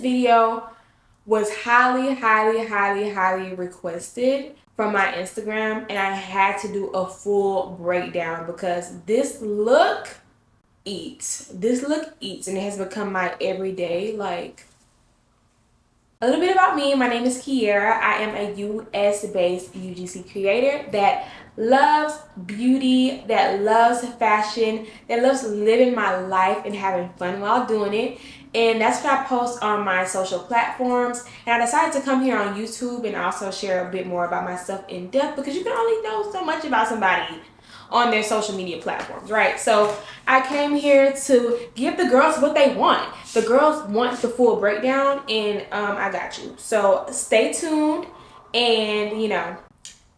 video was highly requested from my Instagram, and I had to do a full breakdown because this look eats. This look eats, and it has become my everyday. Like, a little bit about me. My name is Kiera. I am a US-based UGC creator that loves beauty, that loves fashion, that loves living my life and having fun while doing it. And that's what I post on my social platforms. And I decided to come here on YouTube and also share a bit more about myself in depth, because you can only know so much about somebody on their social media platforms, right? So I came here to give the girls what they want. The girls want the full breakdown, and I got you. So stay tuned, and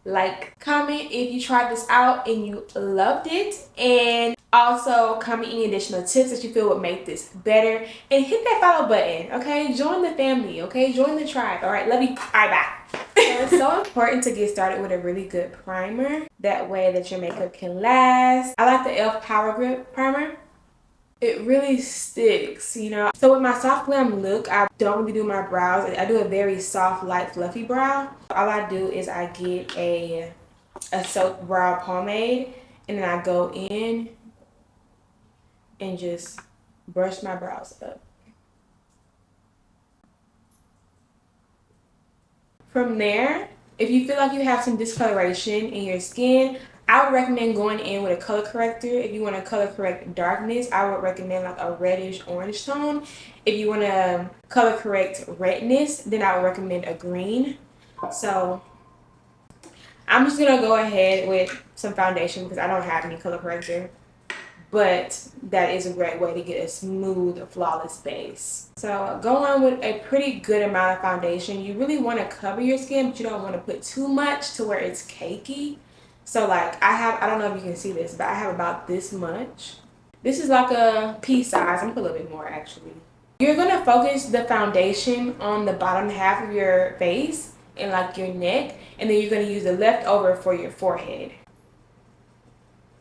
like, comment if you tried this out and you loved it, and also comment any additional tips that you feel would make this better, and hit that follow button. Okay, join the family. Okay, join the tribe. All right, love you. All right, bye. So it's so important to get started with a really good primer, that way that your makeup can last. I like the e.l.f. Power Grip primer. It really sticks, So with my soft glam look, I don't really do my brows. I do a very soft, light, fluffy brow. All I do is I get a soap brow pomade, and then I go in and just brush my brows up. From there, if you feel like you have some discoloration in your skin, I would recommend going in with a color corrector. If you want to color correct darkness, I would recommend like a reddish orange tone. If you want to color correct redness, then I would recommend a green. So I'm just going to go ahead with some foundation because I don't have any color corrector. But that is a great way to get a smooth, flawless base. So go on with a pretty good amount of foundation. You really want to cover your skin, but you don't want to put too much to where it's cakey. So like I don't know if you can see this, but I have about this much. This is like a pea size. I'm gonna put a little bit more actually. You're gonna focus the foundation on the bottom half of your face and like your neck, and then you're gonna use the leftover for your forehead.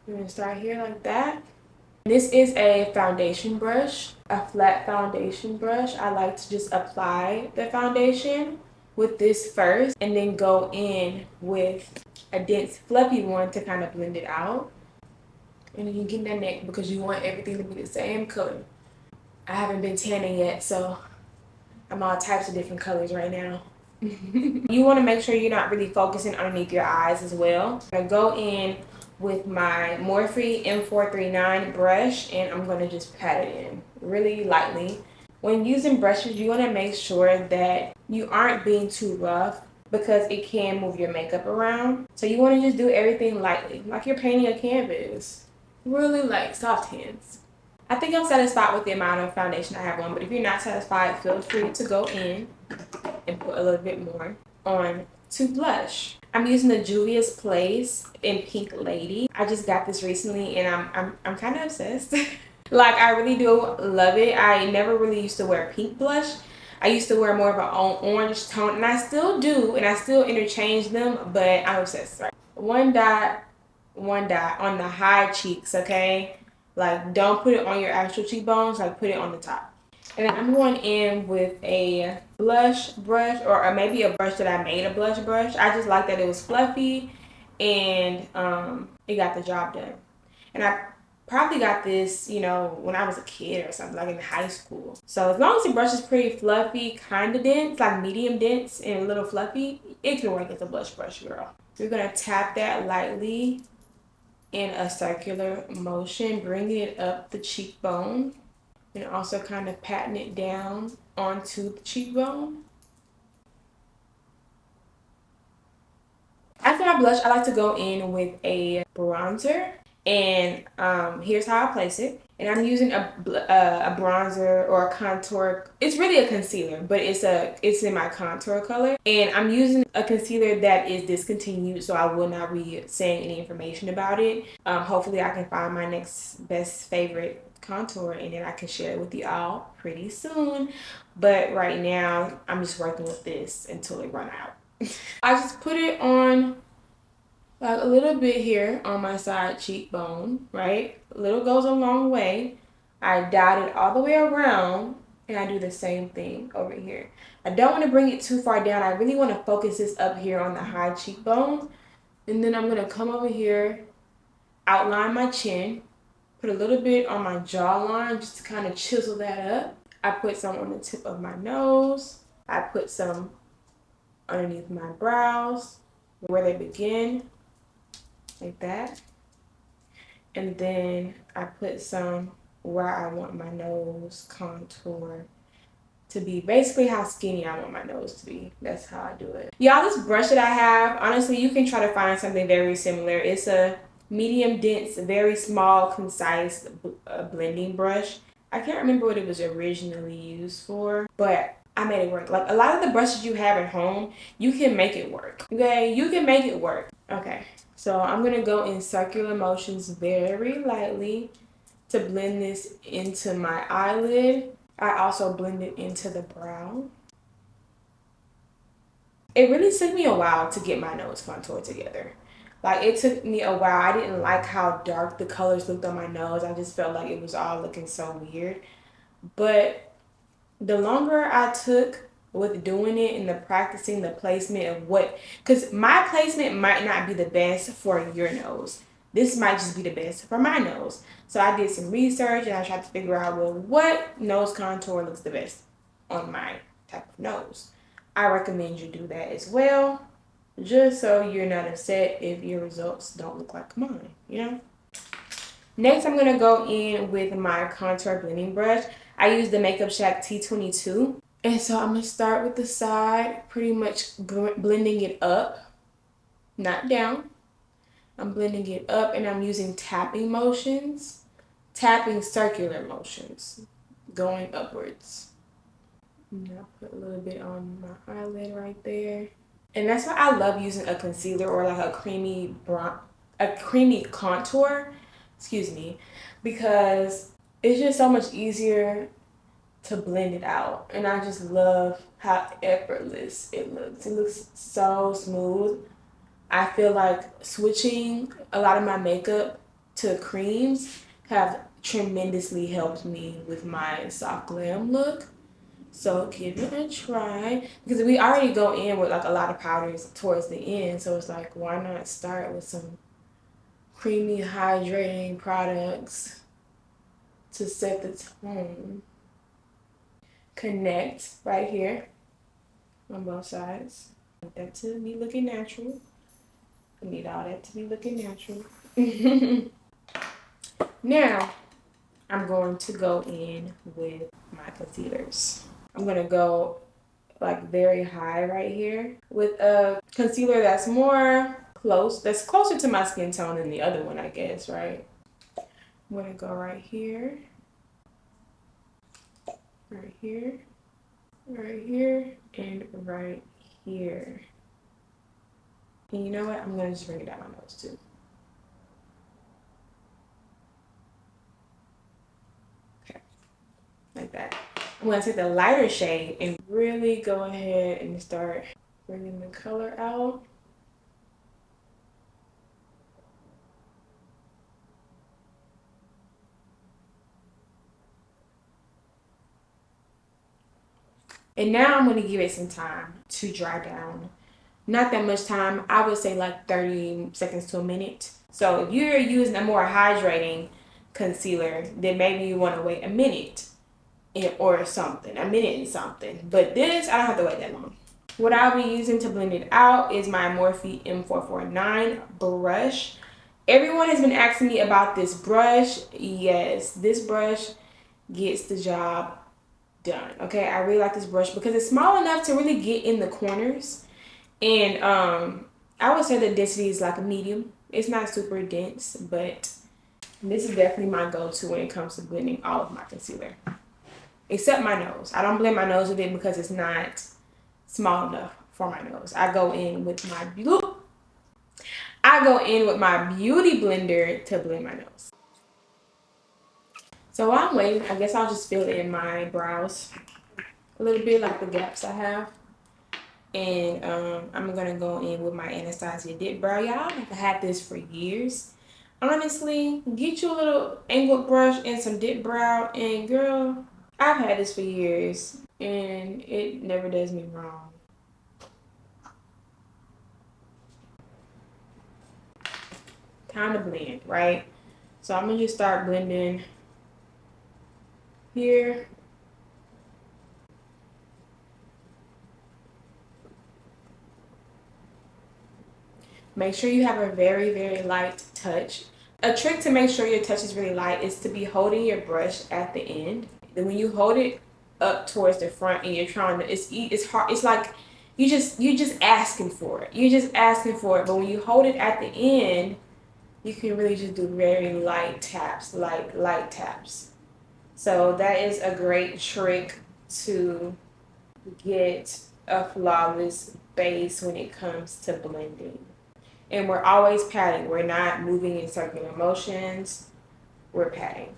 You're gonna start here like that. This is a foundation brush, a flat foundation brush. I like to just apply the foundation with this first and then go in with a dense fluffy one to kind of blend it out. And then you get in that neck because you want everything to be the same color. I haven't been tanning yet, so I'm all types of different colors right now. You want to make sure you're not really focusing underneath your eyes as well. I go in with my Morphe M439 brush, and I'm going to just pat it in really lightly. When using brushes, you want to make sure that you aren't being too rough because it can move your makeup around. So you want to just do everything lightly, like you're painting a canvas. Really light, soft hands. I think I'm satisfied with the amount of foundation I have on, but if you're not satisfied, feel free to go in and put a little bit more on to blush. I'm using the Juvia's Place in Pink Lady. I just got this recently and I'm kind of obsessed. Like, I really do love it. I never really used to wear pink blush. I used to wear more of an orange tone, and I still do, and I still interchange them, but I'm obsessed, right? One dot on the high cheeks, okay? Like, don't put it on your actual cheekbones, like put it on the top. And then I'm going in with a blush brush, or maybe a brush that I made a blush brush. I just like that it was fluffy and it got the job done. And I probably got this, when I was a kid or something, like in high school. So as long as the brush is pretty fluffy, kind of dense, like medium dense and a little fluffy, it can work as a blush brush, girl. We're going to tap that lightly in a circular motion, bringing it up the cheekbone. And also kind of patting it down onto the cheekbone. After I blush, I like to go in with a bronzer. And here's how I place it. And I'm using a bronzer or a contour. It's really a concealer, but it's in my contour color. And I'm using a concealer that is discontinued, so I will not be saying any information about it. Hopefully I can find my next best favorite contour, and then I can share it with you all pretty soon. But right now I'm just working with this until it run out. I just put it on like a little bit here on my side cheekbone, right? A little goes a long way. I dot it all the way around And I do the same thing over here. I don't want to bring it too far down. I really want to focus this up here on the high cheekbone. And then I'm going to come over here, outline my chin, put a little bit on my jawline just to kind of chisel that up. I put some on the tip of my nose. I put some underneath my brows, where they begin, like that. And then I put some where I want my nose contour to be, basically how skinny I want my nose to be. That's how I do it. Y'all, this brush that I have, honestly, you can try to find something very similar. It's a medium dense, very small, concise blending brush. I can't remember what it was originally used for, but I made it work. Like a lot of the brushes you have at home, you can make it work. Okay, you can make it work. Okay, so I'm gonna go in circular motions very lightly to blend this into my eyelid. I also blend it into the brow. It really took me a while to get my nose contour together. Like, it took me a while. I didn't like how dark the colors looked on my nose. I just felt like it was all looking so weird. But the longer I took with doing it and the practicing the placement of what, because my placement might not be the best for your nose. This might just be the best for my nose. So I did some research and I tried to figure out, well, what nose contour looks the best on my type of nose. I recommend you do that as well, just so you're not upset if your results don't look like mine, you know? Next, I'm going to go in with my contour blending brush. I use the Makeup Shack T22. And so I'm going to start with the side, pretty much blending it up, not down. I'm blending it up and I'm using tapping motions, tapping circular motions, going upwards. And I'll put a little bit on my eyelid right there. And that's why I love using a concealer or like a creamy contour, excuse me, because it's just so much easier to blend it out. And I just love how effortless it looks. It looks so smooth. I feel like switching a lot of my makeup to creams have tremendously helped me with my soft glam look. So give it a try, because we already go in with like a lot of powders towards the end. So it's like, why not start with some creamy hydrating products to set the tone. Connect right here on both sides. I want that to be looking natural. I need all that to be looking natural. Now, I'm going to go in with my concealers. I'm going to go like very high right here with a concealer that's closer to my skin tone than the other one, I guess, right? I'm going to go right here, right here, right here, and right here. And you know what? I'm going to just bring it down my nose too. Okay, like that. I'm going to take the lighter shade and really go ahead and start bringing the color out. And now I'm going to give it some time to dry down. Not that much time. I would say like 30 seconds to a minute. So if you're using a more hydrating concealer, then maybe you want to wait a minute or something, a minute and something. But this, I don't have to wait that long. What I'll be using to blend it out is my Morphe M449 brush. Everyone has been asking me about this brush. Yes, this brush gets the job done. Okay, I really like this brush because it's small enough to really get in the corners. And I would say the density is like a medium. It's not super dense, but this is definitely my go-to when it comes to blending all of my concealer. Except my nose. I don't blend my nose with it because it's not small enough for my nose. I go in with my beauty blender to blend my nose. So while I'm waiting, I guess I'll just fill in my brows a little bit, like the gaps I have. And I'm gonna go in with my Anastasia dip brow, y'all. I've had this for years. Honestly, get you a little angled brush and some dip brow, and girl, I've had this for years and it never does me wrong. Time to blend, right? So I'm gonna just start blending here. Make sure you have a very, very light touch. A trick to make sure your touch is really light is to be holding your brush at the end. Then when you hold it up towards the front and you're trying to, it's hard. It's like you're just asking for it. You're just asking for it. But when you hold it at the end, you can really just do very light taps, light taps. So that is a great trick to get a flawless base when it comes to blending. And we're always patting. We're not moving in circular motions. We're patting.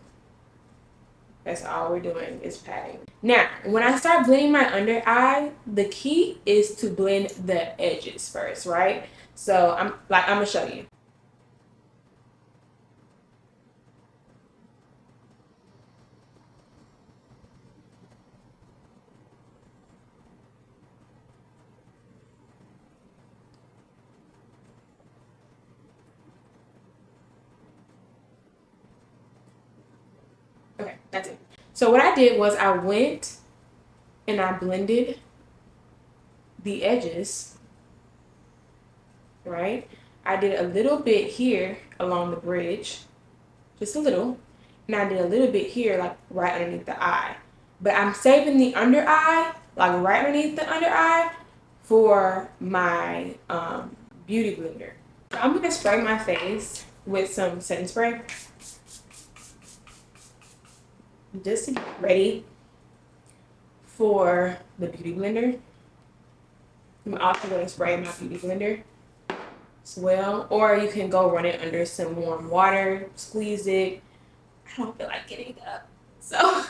That's all we're doing is patting. Now, when I start blending my under eye, the key is to blend the edges first, right? So I'm gonna show you. Okay, that's it. So what I did was I went and I blended the edges, right? I did a little bit here along the bridge, just a little, and I did a little bit here, like right underneath the eye. But I'm saving the under eye, like right underneath the under eye, for my beauty blender. So I'm gonna spray my face with some setting spray, just to get ready for the beauty blender. I'm also gonna spray my beauty blender as well, or you can go run it under some warm water, squeeze it. I don't feel like getting up, so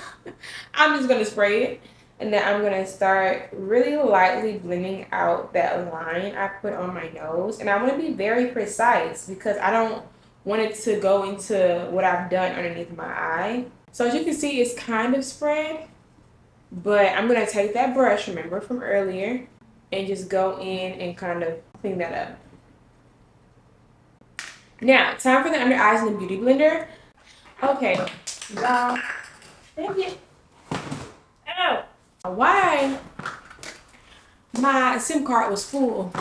I'm just gonna spray it, and then I'm gonna start really lightly blending out that line I put on my nose. And I want to be very precise because I don't want it to go into what I've done underneath my eye. So as you can see, it's kind of spread, but I'm gonna take that brush, remember from earlier, and just go in and kind of clean that up. Now, time for the under eyes in the beauty blender. Okay, y'all. Dang it. Ow. Why my SIM card was full.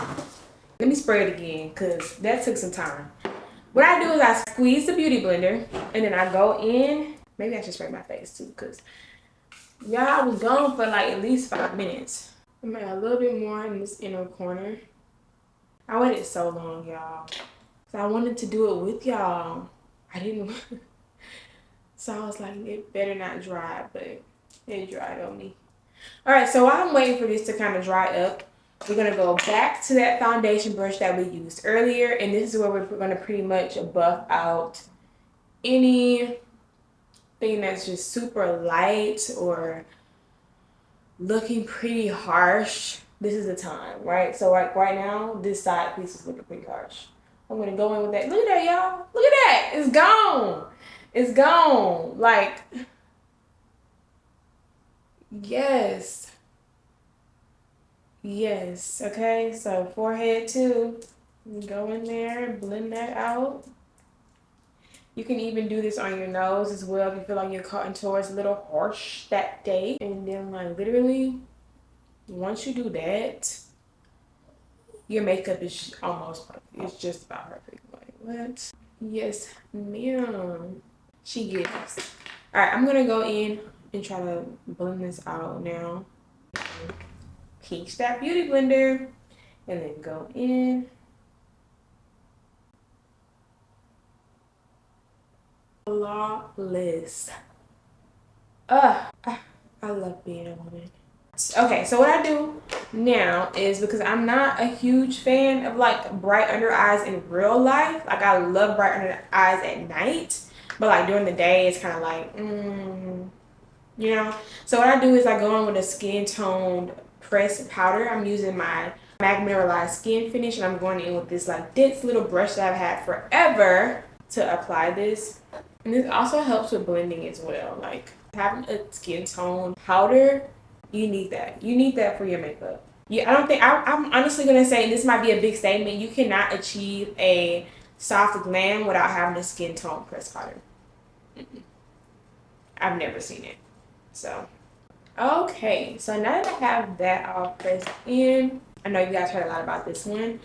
Let me spray it again because that took some time. What I do is I squeeze the beauty blender and then I go in. Maybe I should spray my face too because y'all, I was gone for like at least 5 minutes. I'm gonna add a little bit more in this inner corner. I waited so long, y'all. So I wanted to do it with y'all. I didn't. So I was like, it better not dry, but it dried on me. All right, so while I'm waiting for this to kind of dry up, we're gonna go back to that foundation brush that we used earlier, and this is where we're gonna pretty much buff out anything that's just super light or looking pretty harsh. This is the time, right? So right now, this side piece is looking pretty harsh. I'm gonna go in with that. Look at that, y'all. Look at that. It's gone. It's gone. Like, yes. Yes. Okay. So forehead too. Go in there, blend that out. You can even do this on your nose as well if you feel like your contour is a little harsh that day. And then like literally, once you do that, your makeup is almost perfect. It's just about perfect. Like what? Yes, ma'am. She gets. All right, I'm gonna go in and try to blend this out now. Pinch that beauty blender and then go in. Flawless. I love being a woman. Okay, so what I do now is, because I'm not a huge fan of like bright under eyes in real life. Like I love bright under eyes at night, but like during the day it's kind of like you know. So what I do is I go in with a skin toned pressed powder. I'm using my MAC Mineralized Skin Finish, and I'm going in with this like dense little brush that I've had forever to apply this. And this also helps with blending as well. Like having a skin tone powder, you need that. You need that for your makeup. Yeah, I don't think I'm honestly gonna say this might be a big statement. You cannot achieve a soft glam without having a skin tone pressed powder. I've never seen it. So okay, so now that I have that all pressed in, I know you guys heard a lot about this one.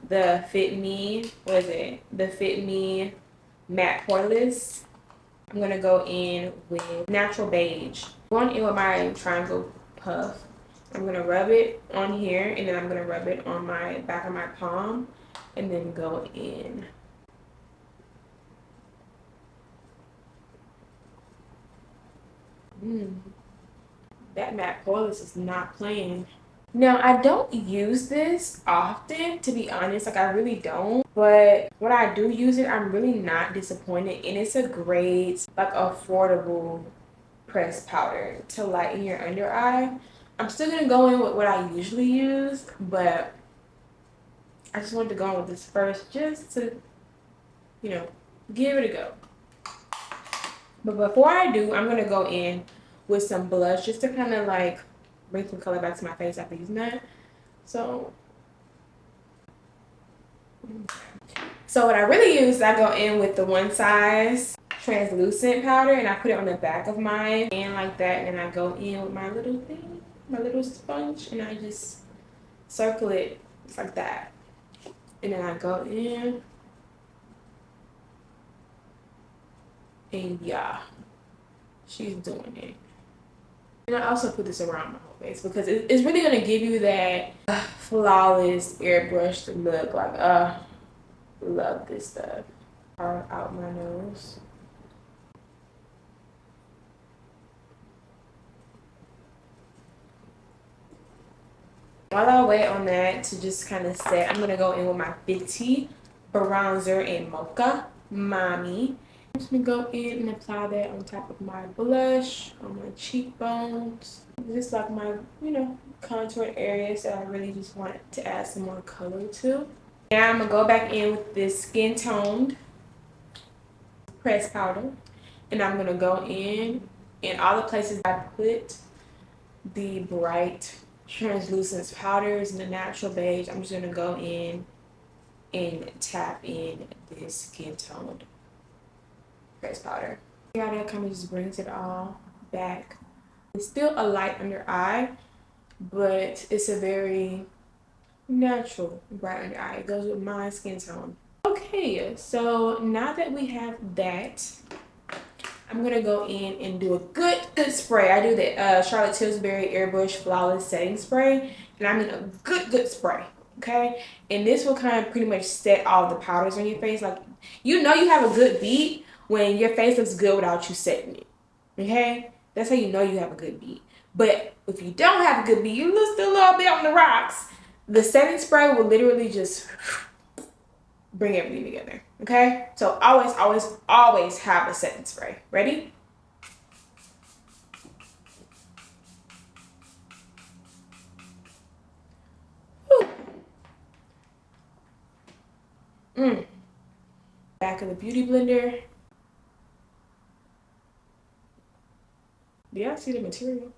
The Fit Me, what is it? The Fit Me Matte Poreless. I'm gonna go in with Natural Beige. Going in with my triangle puff. I'm gonna rub it on here, and then I'm gonna rub it on my back of my palm, and then go in. That matte poreless is not playing. Now, I don't use this often, to be honest. Like, I really don't. But when I do use it, I'm really not disappointed. And it's a great, like, affordable pressed powder to lighten your under eye. I'm still going to go in with what I usually use, but I just wanted to go in with this first just to, you know, give it a go. But before I do, I'm going to go in with some blush just to kind of, like, bring some color back to my face after using that. So what I really use, I go in with the One Size translucent powder, and I put it on the back of mine and like that, and I go in with my little thing, my little sponge, and I just circle it just like that, and then I go in, and yeah, she's doing it. And I also put this around my whole face because it's really gonna give you that flawless airbrushed look. Like, love this stuff. Out my nose. While I wait on that to just kind of set, I'm gonna go in with my Fenty bronzer in Mocha Mommy. I'm just gonna go in and apply that on top of my blush, on my cheekbones. Just like my, you know, contour areas that I really just want to add some more color to. Now I'm gonna go back in with this skin toned pressed powder, and I'm gonna go in all the places I put the bright translucent powders and the natural beige. I'm just gonna go in and tap in this skin toned pressed powder. Yeah, that kind of just brings it all back. It's still a light under eye, but it's a very natural bright under eye. It goes with my skin tone. Okay, so now that we have that, I'm gonna go in and do a good spray. I do the Charlotte Tilbury Airbrush Flawless Setting Spray, and I mean a good spray. Okay, and this will kind of pretty much set all the powders on your face. Like, you know you have a good beat when your face looks good without you setting it. Okay, that's how you know you have a good beat. But if you don't have a good beat, you look still a little bit on the rocks. The setting spray will literally just bring everything together. Okay, so always have a setting spray. Ready? Back of the beauty blender. Do y'all see the material?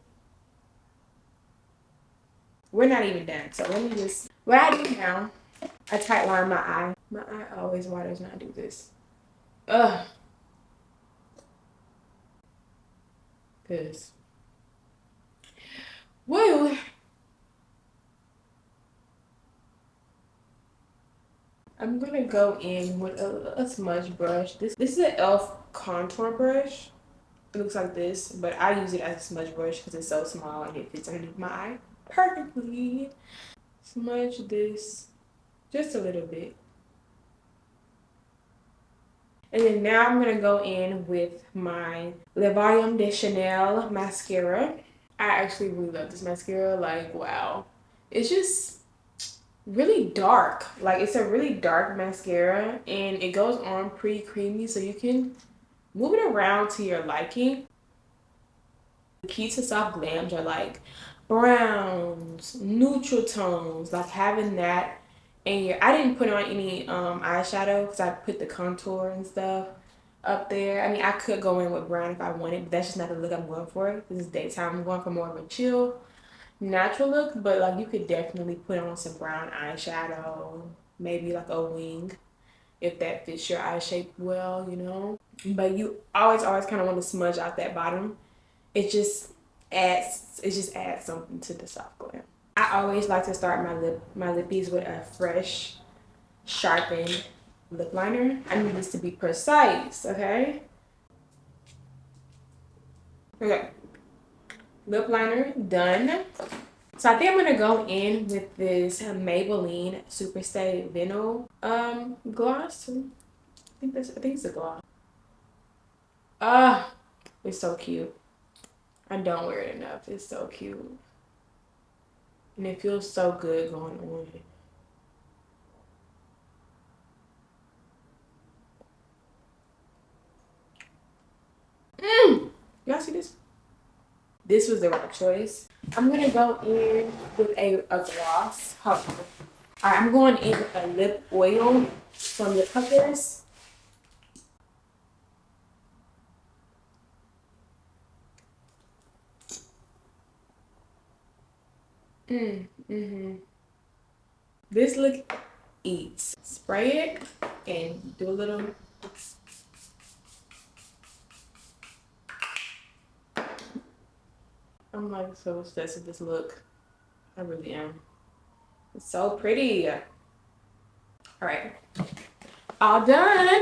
We're not even done, so let me just, what I do now, I tight line my eye. My eye always waters when I do this. Ugh. Cause, woo. I'm gonna go in with a smudge brush. This is an e.l.f. contour brush. It looks like this, but I use it as a smudge brush because it's so small and it fits underneath my eye perfectly. Smudge this just a little bit. And then now I'm gonna go in with my Le Volume de Chanel mascara. I actually really love this mascara. Like, wow. It's just really dark. Like, it's a really dark mascara, and it goes on pretty creamy, so you can move it around to your liking. The key to soft glams are like browns, neutral tones, like having that in your, I didn't put on any eyeshadow because I put the contour and stuff, up there. I mean, I could go in with brown if I wanted, but that's just not the look I'm going for. This is daytime. I'm going for more of a chill, natural look, but like you could definitely put on some brown eyeshadow, maybe like a wing if that fits your eye shape well, you know. But you always kind of want to smudge out that bottom. It just adds something to the soft glam. I always like to start my lippies with a fresh, sharpened lip liner. I need this to be precise, okay? Okay, lip liner done. So I think I'm gonna go in with this Maybelline Superstay Vinyl gloss. I think it's a gloss. Ah, it's so cute. I don't wear it enough. It's so cute. And it feels so good going on. Y'all see this? This was the right choice. I'm gonna go in with a gloss. Hold on. Alright, I'm going in with a lip oil from Lip Colors. This look eats. Spray it and do a little. I'm like so obsessed with this look. I really am. It's so pretty. All right, all done.